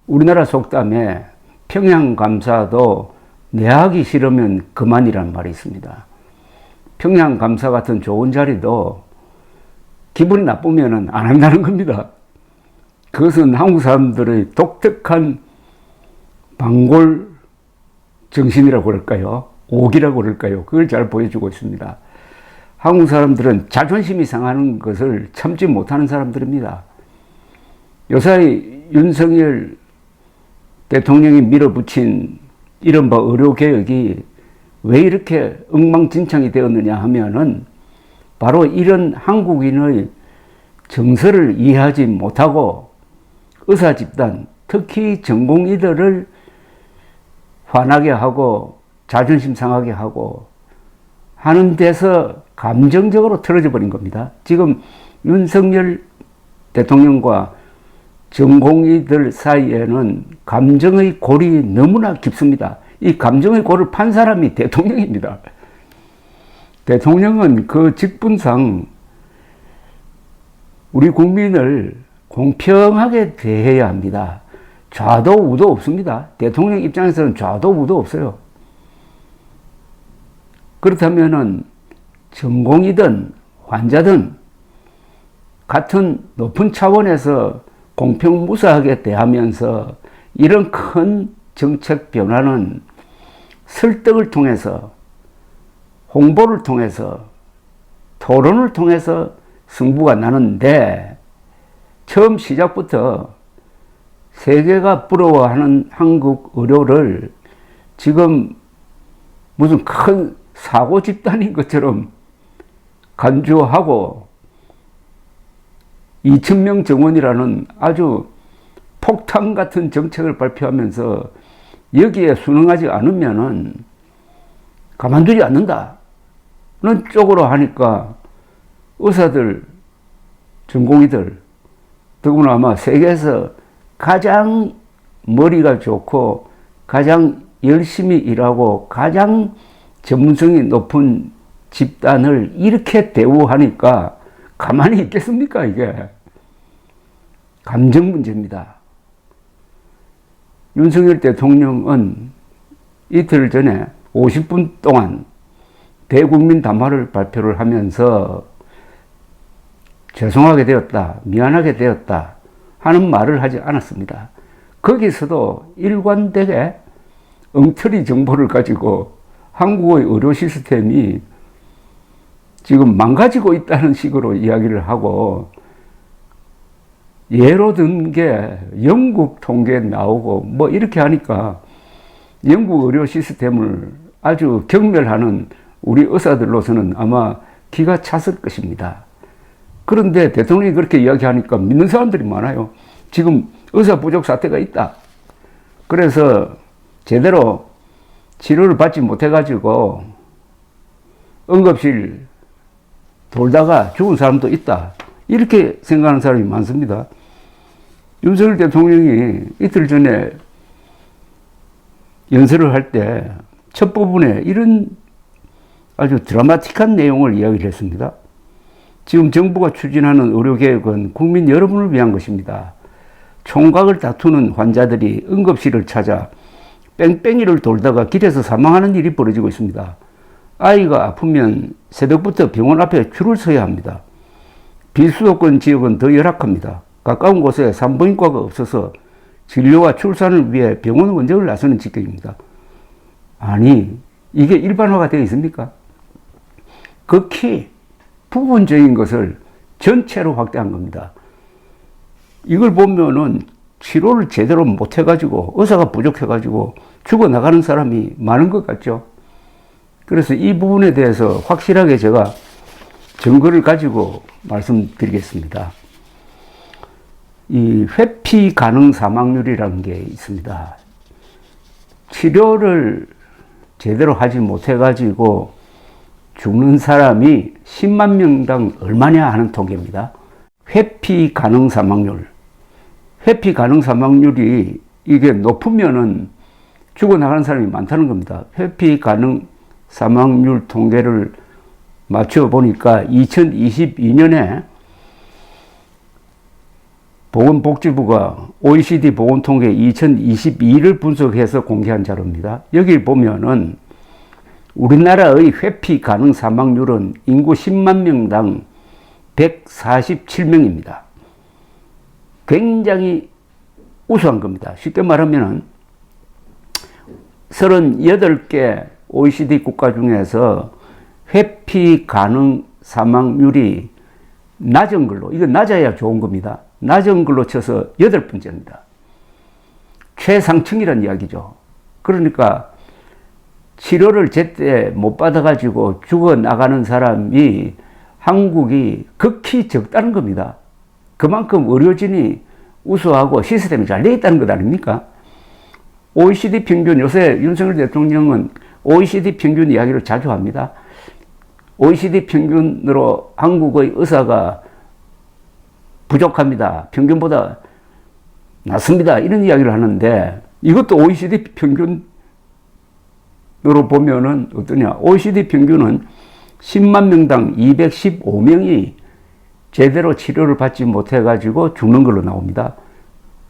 우리나라 속담에 평양 감사도 내 하기 싫으면 그만이라는 말이 있습니다. 평양 감사 같은 좋은 자리도 기분이 나쁘면 안 한다는 겁니다. 그것은 한국 사람들의 독특한 방골 정신이라고 그럴까요? 오기라고 그럴까요? 그걸 잘 보여주고 있습니다. 한국 사람들은 자존심이 상하는 것을 참지 못하는 사람들입니다. 요사이 윤석열 대통령이 밀어붙인 이른바 의료개혁이 왜 이렇게 엉망진창이 되었느냐 하면은 바로 이런 한국인의 정서를 이해하지 못하고 의사 집단, 특히 전공의들을 화나게 하고 자존심 상하게 하고 하는 데서 감정적으로 틀어져 버린 겁니다. 지금 윤석열 대통령과 전공의들 사이에는 감정의 골이 너무나 깊습니다. 이 감정의 골을 판 사람이 대통령입니다. 대통령은 그 직분상 우리 국민을 공평하게 대해야 합니다. 좌도 우도 없습니다. 대통령 입장에서는 좌도 우도 없어요. 그렇다면은 전공이든 환자든 같은 높은 차원에서 공평무사하게 대하면서 이런 큰 정책 변화는 설득을 통해서 홍보를 통해서 토론을 통해서 승부가 나는데 처음 시작부터 세계가 부러워하는 한국 의료를 지금 무슨 큰 사고 집단인 것처럼 간주하고 2,000명 정원이라는 아주 폭탄 같은 정책을 발표하면서 여기에 순응하지 않으면은 가만두지 않는다는 쪽으로 하니까 의사들, 전공의들, 더구나 아마 세계에서 가장 머리가 좋고 가장 열심히 일하고 가장 전문성이 높은 집단을 이렇게 대우하니까 가만히 있겠습니까? 이게 감정 문제입니다. 윤석열 대통령은 이틀 전에 50분 동안 대국민 담화를 발표를 하면서 죄송하게 되었다, 미안하게 되었다 하는 말을 하지 않았습니다. 거기서도 일관되게 엉터리 정보를 가지고 한국의 의료 시스템이 지금 망가지고 있다는 식으로 이야기를 하고 예로 든 게 영국 통계에 나오고 뭐 이렇게 하니까 영국 의료 시스템을 아주 경멸하는 우리 의사들로서는 아마 기가 찼을 것입니다. 그런데 대통령이 그렇게 이야기하니까 믿는 사람들이 많아요. 지금 의사 부족 사태가 있다. 그래서 제대로 치료를 받지 못해가지고 응급실 돌다가 죽은 사람도 있다. 이렇게 생각하는 사람이 많습니다. 윤석열 대통령이 이틀 전에 연설을 할 때 첫 부분에 이런 아주 드라마틱한 내용을 이야기를 했습니다. 지금 정부가 추진하는 의료개혁은 국민 여러분을 위한 것입니다. 총각을 다투는 환자들이 응급실을 찾아 뺑뺑이를 돌다가 길에서 사망하는 일이 벌어지고 있습니다. 아이가 아프면 새벽부터 병원 앞에 줄을 서야 합니다. 비수도권 지역은 더 열악합니다. 가까운 곳에 산부인과가 없어서 진료와 출산을 위해 병원 원정을 나서는 지경입니다. 아니, 이게 일반화가 되어 있습니까? 극히 부분적인 것을 전체로 확대한 겁니다. 이걸 보면은 치료를 제대로 못 해가지고 의사가 부족해가지고 죽어나가는 사람이 많은 것 같죠. 그래서 이 부분에 대해서 확실하게 제가 증거를 가지고 말씀드리겠습니다. 이 회피 가능 사망률이라는 게 있습니다. 치료를 제대로 하지 못해가지고 죽는 사람이 10만 명당 얼마냐 하는 통계입니다. 회피 가능 사망률. 회피 가능 사망률이 이게 높으면은 죽어나가는 사람이 많다는 겁니다. 회피 가능 사망률 통계를 맞춰보니까 2022년에 보건복지부가 OECD 보건통계 2022를 분석해서 공개한 자료입니다. 여기 보면은 우리나라의 회피 가능 사망률은 인구 10만 명당 147명입니다. 굉장히 우수한 겁니다. 쉽게 말하면 38개 OECD 국가 중에서 회피 가능 사망률이 낮은 걸로, 이거 낮아야 좋은 겁니다. 낮은 걸로 쳐서 8번째입니다. 최상층이라는 이야기죠. 그러니까 치료를 제때 못 받아가지고 죽어나가는 사람이 한국이 극히 적다는 겁니다. 그만큼 의료진이 우수하고 시스템이 잘 되어 있다는 것 아닙니까? OECD 평균, 요새 윤석열 대통령은 OECD 평균 이야기를 자주 합니다. OECD 평균으로 한국의 의사가 부족합니다. 평균보다 낮습니다. 이런 이야기를 하는데 이것도 OECD 평균으로 보면은 어떠냐. OECD 평균은 10만 명당 215명이 제대로 치료를 받지 못해가지고 죽는 걸로 나옵니다.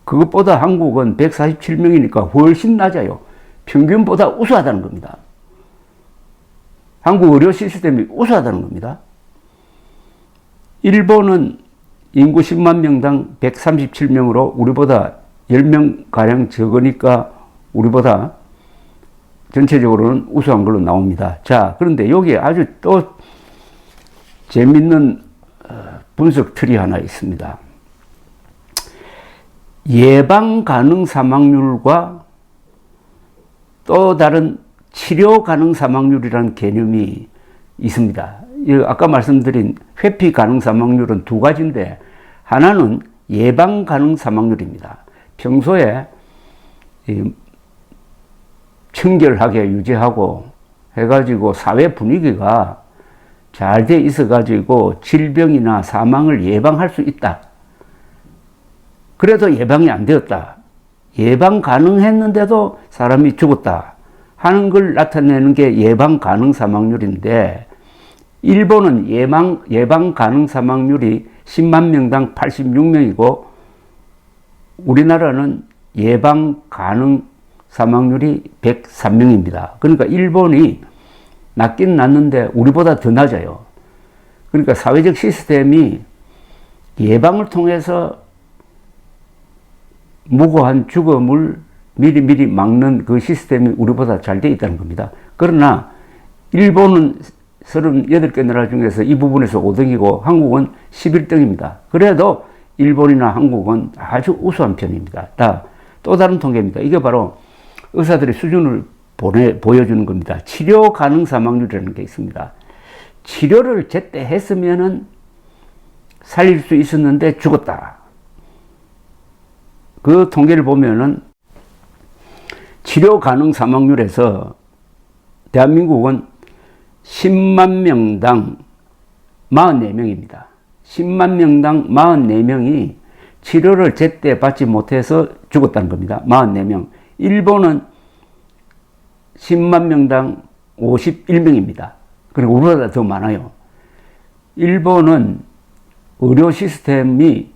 그것보다 한국은 147명이니까 훨씬 낮아요. 평균보다 우수하다는 겁니다. 한국 의료 시스템이 우수하다는 겁니다. 일본은 인구 10만 명당 137명으로 우리보다 10명가량 적으니까 우리보다 전체적으로는 우수한 걸로 나옵니다. 자, 그런데 여기에 아주 또 재밌는 분석 틀이 하나 있습니다. 예방 가능 사망률과 또 다른 치료 가능 사망률이라는 개념이 있습니다. 아까 말씀드린 회피 가능 사망률은 두 가지인데 하나는 예방 가능 사망률입니다. 평소에 청결하게 유지하고 해가지고 사회 분위기가 잘 돼 있어가지고 질병이나 사망을 예방할 수 있다. 그래도 예방이 안 되었다. 예방 가능했는데도 사람이 죽었다 하는 걸 나타내는 게 예방 가능 사망률인데 일본은 예방 가능 사망률이 10만 명당 86명이고 우리나라는 예방 가능 사망률이 103명입니다. 그러니까 일본이 낮긴 낮는데 우리보다 더 낮아요. 그러니까 사회적 시스템이 예방을 통해서 무고한 죽음을 미리미리 막는 그 시스템이 우리보다 잘 되어 있다는 겁니다. 그러나 일본은 38개 나라 중에서 이 부분에서 5등이고 한국은 11등입니다. 그래도 일본이나 한국은 아주 우수한 편입니다. 또 다른 통계입니다. 이게 바로 의사들의 수준을 보여주는 겁니다. 치료 가능 사망률이라는 게 있습니다. 치료를 제때 했으면은 살릴 수 있었는데 죽었다. 그 통계를 보면은 치료 가능 사망률에서 대한민국은 10만 명당 44명입니다. 10만 명당 44명이 치료를 제때 받지 못해서 죽었다는 겁니다. 44명. 일본은 10만 명당 51명입니다. 그리고 우리보다 더 많아요. 일본은 의료 시스템이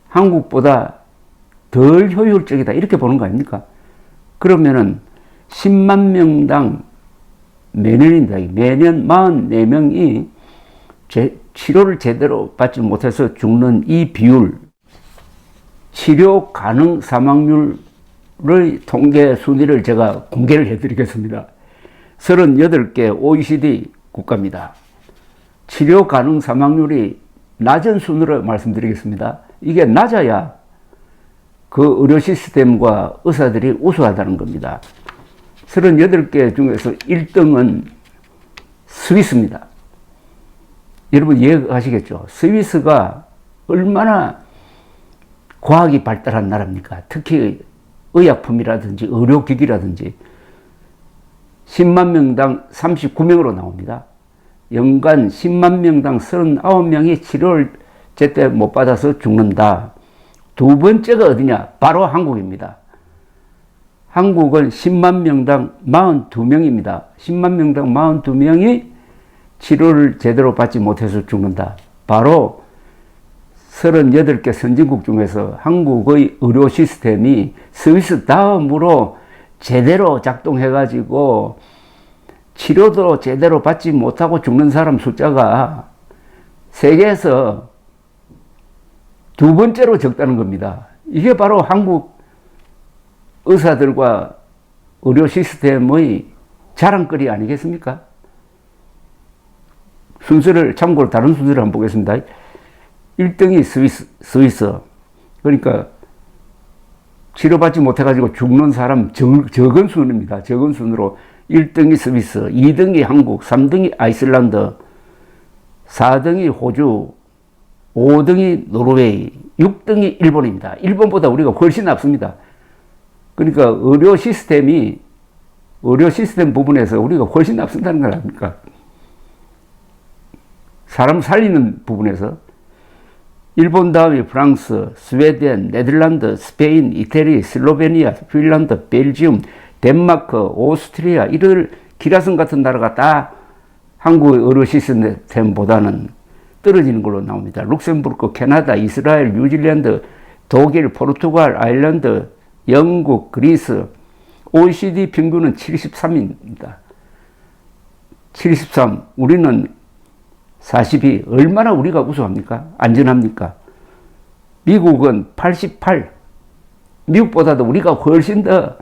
한국보다 덜 효율적이다. 이렇게 보는 거 아닙니까? 그러면은 10만 명당 매년입니다. 매년 44명이 치료를 제대로 받지 못해서 죽는 이 비율, 치료 가능 사망률의 통계 순위를 제가 공개를 해드리겠습니다. 38개 OECD 국가입니다. 치료 가능 사망률이 낮은 순으로 말씀드리겠습니다. 이게 낮아야 그 의료 시스템과 의사들이 우수하다는 겁니다. 38개 중에서 1등은 스위스입니다. 여러분 이해하시겠죠? 스위스가 얼마나 과학이 발달한 나라입니까? 특히 의약품이라든지 의료기기라든지 10만 명당 39명으로 나옵니다. 연간 10만 명당 39명이 치료를 제때 못 받아서 죽는다. 두 번째가 어디냐? 바로 한국입니다. 한국은 10만 명당 42명입니다. 10만 명당 42명이 치료를 제대로 받지 못해서 죽는다. 바로 38개 선진국 중에서 한국의 의료 시스템이 스위스 다음으로 제대로 작동해가지고 치료도 제대로 받지 못하고 죽는 사람 숫자가 세계에서 두 번째로 적다는 겁니다. 이게 바로 한국 의사들과 의료 시스템의 자랑거리 아니겠습니까? 순서를 참고로 다른 순서를 한번 보겠습니다. 1등이 스위스. 그러니까 치료받지 못해가지고 죽는 사람 적은 순입니다. 적은 순으로 1등이 스위스, 2등이 한국, 3등이 아이슬란드, 4등이 호주, 5등이 노르웨이, 6등이 일본입니다. 일본보다 우리가 훨씬 앞섭니다. 그러니까 의료 시스템 부분에서 우리가 훨씬 앞선다는 걸 아닙니까? 사람 살리는 부분에서 일본 다음에 프랑스, 스웨덴, 네덜란드, 스페인, 이태리, 슬로베니아, 핀란드, 벨지움, 덴마크, 오스트리아 이런 기라성 같은 나라가 다 한국의 의료 시스템보다는 떨어지는 걸로 나옵니다. 룩셈부르크, 캐나다, 이스라엘, 뉴질랜드, 독일, 포르투갈, 아일랜드, 영국, 그리스, OECD 평균은 73입니다. 73. 우리는 42. 얼마나 우리가 우수합니까? 안전합니까? 미국은 88. 미국보다도 우리가 훨씬 더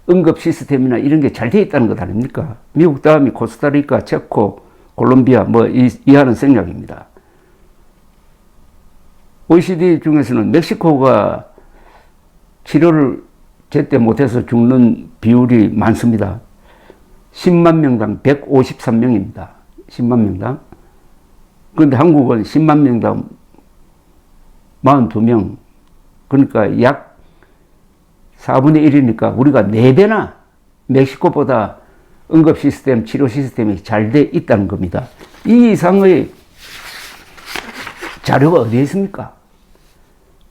응급 시스템이나 이런 게 잘 돼 있다는 것 아닙니까? 미국 다음이 코스타리카, 체코, 콜롬비아 뭐 이하는 생략입니다. OECD 중에서는 멕시코가 치료를 제때 못해서 죽는 비율이 많습니다. 10만 명당 153명입니다. 10만 명당. 그런데 한국은 10만 명당 42명. 그러니까 약 4분의 1이니까 우리가 4배나 멕시코보다 응급 시스템, 치료 시스템이 잘 돼 있다는 겁니다. 이 이상의 자료가 어디에 있습니까?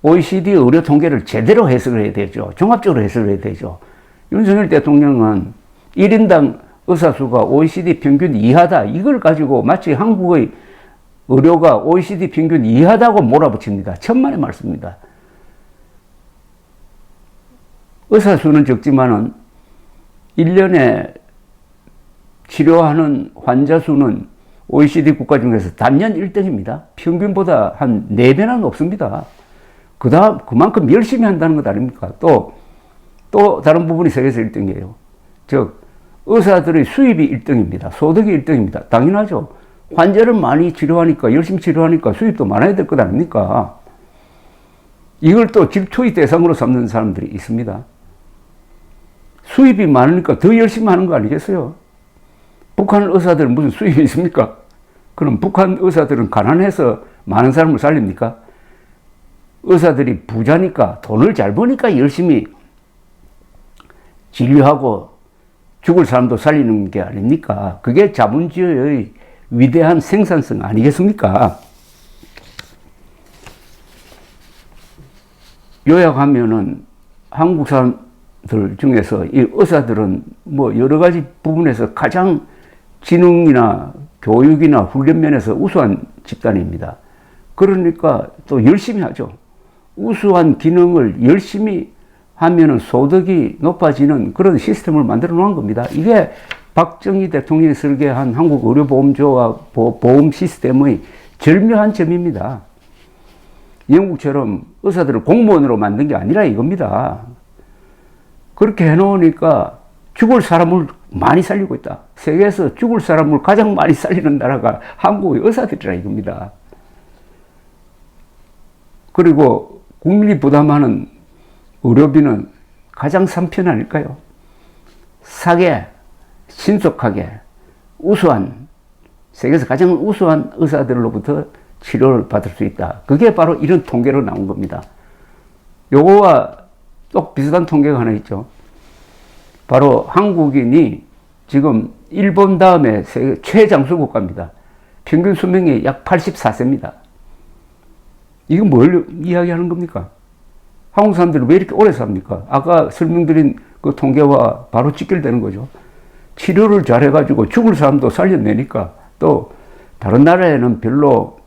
OECD 의료 통계를 제대로 해석을 해야 되죠. 종합적으로 해석을 해야 되죠. 윤석열 대통령은 1인당 의사 수가 OECD 평균 이하다. 이걸 가지고 마치 한국의 의료가 OECD 평균 이하다고 몰아붙입니다. 천만의 말씀입니다. 의사 수는 적지만은 1년에 치료하는 환자 수는 OECD 국가 중에서 단연 1등입니다. 평균보다 한 4배나 높습니다. 그만큼 열심히 한다는 것 아닙니까? 또 다른 부분이 세계에서 1등이에요. 즉, 의사들의 수입이 1등입니다. 소득이 1등입니다. 당연하죠. 환자를 많이 치료하니까, 열심히 치료하니까 수입도 많아야 될 것 아닙니까? 이걸 또 질투의 대상으로 삼는 사람들이 있습니다. 수입이 많으니까 더 열심히 하는 거 아니겠어요? 북한 의사들은 무슨 수입이 있습니까? 그럼 북한 의사들은 가난해서 많은 사람을 살립니까? 의사들이 부자니까, 돈을 잘 버니까 열심히 진료하고 죽을 사람도 살리는 게 아닙니까? 그게 자본주의의 위대한 생산성 아니겠습니까? 요약하면은 한국 사람들 중에서 이 의사들은 뭐 여러 가지 부분에서 가장 지능이나 교육이나 훈련 면에서 우수한 집단입니다. 그러니까 또 열심히 하죠. 우수한 기능을 열심히 하면은 소득이 높아지는 그런 시스템을 만들어 놓은 겁니다. 이게 박정희 대통령이 설계한 한국 의료보험조와 보험 시스템의 절묘한 점입니다. 영국처럼 의사들을 공무원으로 만든 게 아니라 이겁니다. 그렇게 해놓으니까 죽을 사람을 많이 살리고 있다. 세계에서 죽을 사람을 가장 많이 살리는 나라가 한국의 의사들이라 이겁니다. 그리고 국민이 부담하는 의료비는 가장 싼 편 아닐까요? 싸게, 신속하게, 우수한, 세계에서 가장 우수한 의사들로부터 치료를 받을 수 있다. 그게 바로 이런 통계로 나온 겁니다. 요거와 또 비슷한 통계가 하나 있죠. 바로 한국인이 지금 일본 다음에 세계 최장수 국가입니다. 평균 수명이 약 84세입니다. 이건 뭘 이야기하는 겁니까? 한국 사람들이 왜 이렇게 오래 삽니까? 아까 설명드린 그 통계와 바로 직결되는 거죠. 치료를 잘해가지고 죽을 사람도 살려내니까 또 다른 나라에는 별로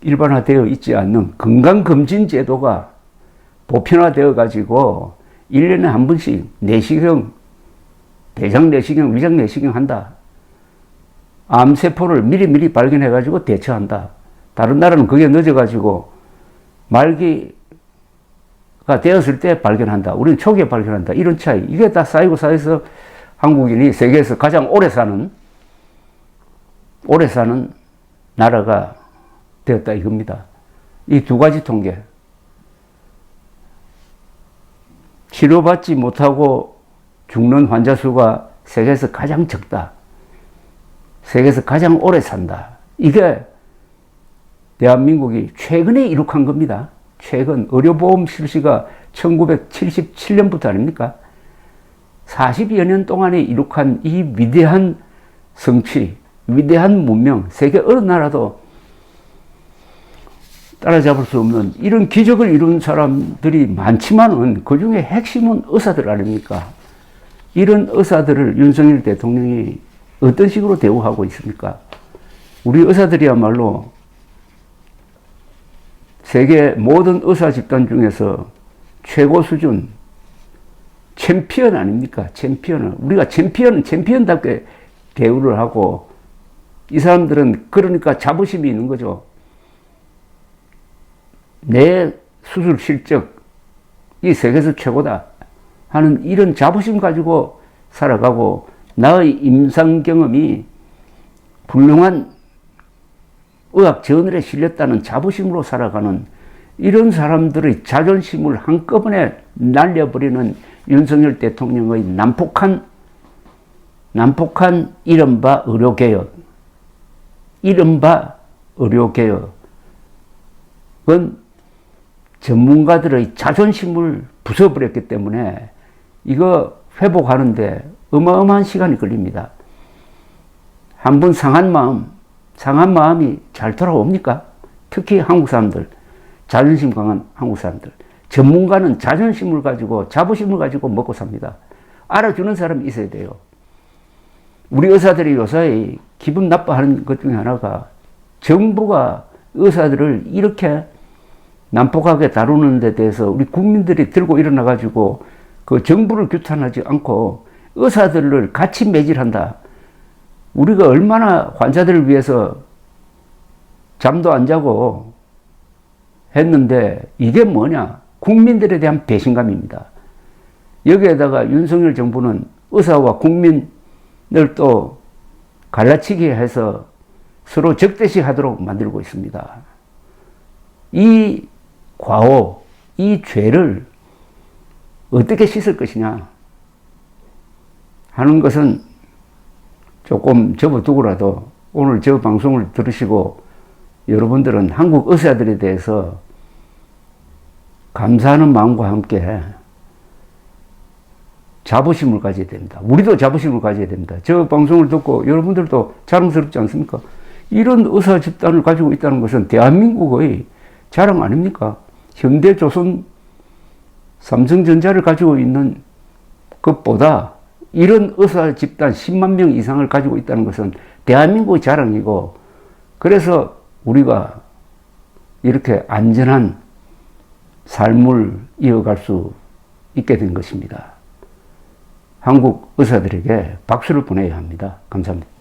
일반화되어 있지 않는 건강검진 제도가 보편화되어 가지고 1년에 한 번씩 내시경, 대장 내시경, 위장 내시경 한다. 암세포를 미리미리 발견해 가지고 대처한다. 다른 나라는 그게 늦어 가지고 말기가 되었을 때 발견한다. 우리는 초기에 발견한다. 이런 차이. 이게 다 쌓이고 쌓여서 한국인이 세계에서 가장 오래 사는 나라가 되었다 이겁니다. 이 두 가지 통계. 치료받지 못하고 죽는 환자 수가 세계에서 가장 적다. 세계에서 가장 오래 산다. 이게 대한민국이 최근에 이룩한 겁니다. 최근 의료보험 실시가 1977년부터 아닙니까? 40여 년 동안에 이룩한 이 위대한 성취, 위대한 문명, 세계 어느 나라도 따라잡을 수 없는 이런 기적을 이룬 사람들이 많지만은 그 중에 핵심은 의사들 아닙니까? 이런 의사들을 윤석열 대통령이 어떤 식으로 대우하고 있습니까? 우리 의사들이야말로 세계 모든 의사 집단 중에서 최고 수준, 챔피언 아닙니까? 챔피언을. 우리가 챔피언답게 대우를 하고 이 사람들은 그러니까 자부심이 있는 거죠. 내 수술 실적이 세계에서 최고다 하는 이런 자부심 가지고 살아가고 나의 임상 경험이 훌륭한 의학 저널에 실렸다는 자부심으로 살아가는 이런 사람들의 자존심을 한꺼번에 날려버리는 윤석열 대통령의 난폭한 이른바 의료개혁은 전문가들의 자존심을 부숴버렸기 때문에 이거 회복하는데 어마어마한 시간이 걸립니다. 한번 상한 마음이 잘 돌아옵니까? 특히 한국 사람들, 자존심 강한 한국 사람들. 전문가는 자존심을 가지고 자부심을 가지고 먹고 삽니다. 알아주는 사람이 있어야 돼요. 우리 의사들이 요새 기분 나빠하는 것 중에 하나가 정부가 의사들을 이렇게 난폭하게 다루는 데 대해서 우리 국민들이 들고 일어나 가지고 그 정부를 규탄하지 않고 의사들을 같이 매질한다. 우리가 얼마나 환자들을 위해서 잠도 안 자고 했는데 이게 뭐냐? 국민들에 대한 배신감입니다. 여기에다가 윤석열 정부는 의사와 국민을 또 갈라치기 해서 서로 적대시 하도록 만들고 있습니다. 이 과오, 이 죄를 어떻게 씻을 것이냐 하는 것은 조금 접어두고라도 오늘 저 방송을 들으시고 여러분들은 한국 의사들에 대해서 감사하는 마음과 함께 자부심을 가져야 됩니다. 우리도 자부심을 가져야 됩니다. 저 방송을 듣고 여러분들도 자랑스럽지 않습니까? 이런 의사 집단을 가지고 있다는 것은 대한민국의 자랑 아닙니까? 현대조선 삼성전자를 가지고 있는 것보다 이런 의사 집단 10만 명 이상을 가지고 있다는 것은 대한민국의 자랑이고, 그래서 우리가 이렇게 안전한 삶을 이어갈 수 있게 된 것입니다. 한국 의사들에게 박수를 보내야 합니다. 감사합니다.